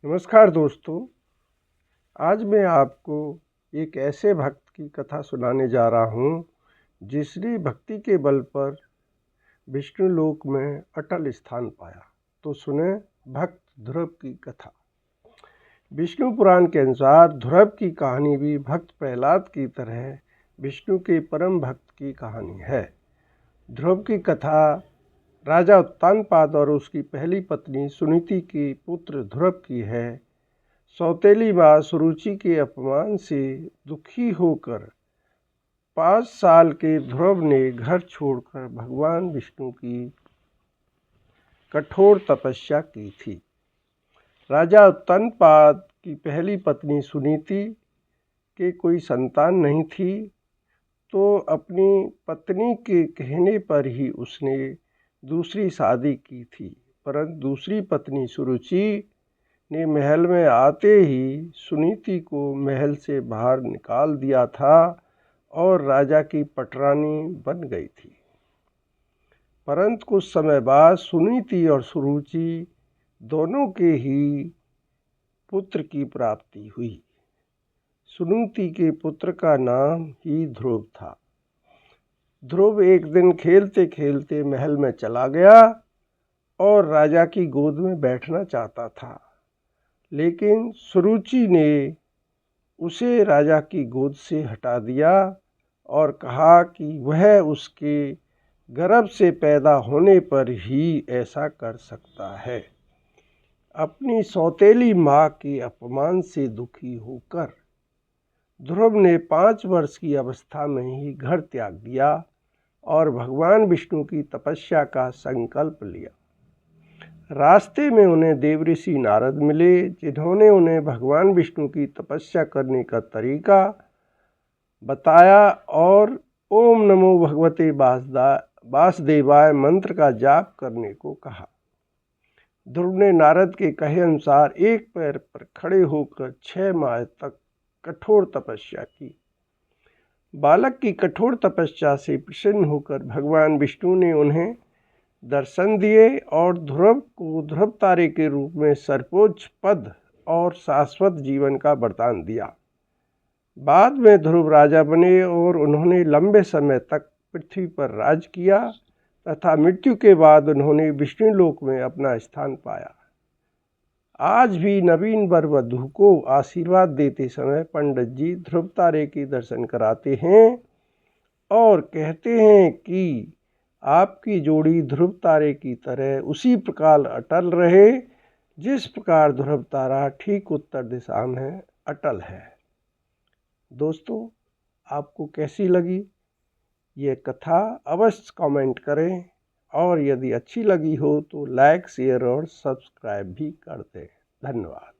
नमस्कार दोस्तों, आज मैं आपको एक ऐसे भक्त की कथा सुनाने जा रहा हूँ जिसने भक्ति के बल पर विष्णु लोक में अटल स्थान पाया। तो सुने भक्त ध्रुव की कथा। विष्णु पुराण के अनुसार ध्रुव की कहानी भी भक्त प्रहलाद की तरह विष्णु के परम भक्त की कहानी है। ध्रुव की कथा राजा उत्तानपाद और उसकी पहली पत्नी सुनीति के पुत्र ध्रुव की है। सौतेली माँ सुरुचि के अपमान से दुखी होकर 5 साल के ध्रुव ने घर छोड़कर भगवान विष्णु की कठोर तपस्या की थी। राजा उत्तानपाद की पहली पत्नी सुनीति के कोई संतान नहीं थी, तो अपनी पत्नी के कहने पर ही उसने दूसरी शादी की थी। परंतु दूसरी पत्नी सुरुचि ने महल में आते ही सुनीति को महल से बाहर निकाल दिया था और राजा की पटरानी बन गई थी। परंतु कुछ समय बाद सुनीति और सुरुचि दोनों के ही पुत्र की प्राप्ति हुई। सुनीति के पुत्र का नाम ही ध्रुव था। ध्रुव एक दिन खेलते खेलते महल में चला गया और राजा की गोद में बैठना चाहता था, लेकिन सुरुचि ने उसे राजा की गोद से हटा दिया और कहा कि वह उसके गर्भ से पैदा होने पर ही ऐसा कर सकता है। अपनी सौतेली माँ के अपमान से दुखी होकर ध्रुव ने 5 वर्ष की अवस्था में ही घर त्याग दिया और भगवान विष्णु की तपस्या का संकल्प लिया। रास्ते में उन्हें देवऋषि नारद मिले, जिन्होंने उन्हें भगवान विष्णु की तपस्या करने का तरीका बताया और ओम नमो भगवते वासुदेवाय मंत्र का जाप करने को कहा। ध्रुव ने नारद के कहे अनुसार एक पैर पर खड़े होकर 6 माह तक कठोर तपस्या की। बालक की कठोर तपस्या से प्रसन्न होकर भगवान विष्णु ने उन्हें दर्शन दिए और ध्रुव को ध्रुव तारे के रूप में सर्वोच्च पद और शाश्वत जीवन का वरदान दिया। बाद में ध्रुव राजा बने और उन्होंने लंबे समय तक पृथ्वी पर राज किया तथा मृत्यु के बाद उन्होंने विष्णु लोक में अपना स्थान पाया। आज भी नवीन वर वधू को आशीर्वाद देते समय पंडित जी ध्रुव तारे के दर्शन कराते हैं और कहते हैं कि आपकी जोड़ी ध्रुव तारे की तरह उसी प्रकार अटल रहे जिस प्रकार ध्रुव तारा ठीक उत्तर दिशा में अटल है। दोस्तों, आपको कैसी लगी ये कथा अवश्य कमेंट करें और यदि अच्छी लगी हो तो लाइक, शेयर और सब्सक्राइब भी कर दें। धन्यवाद।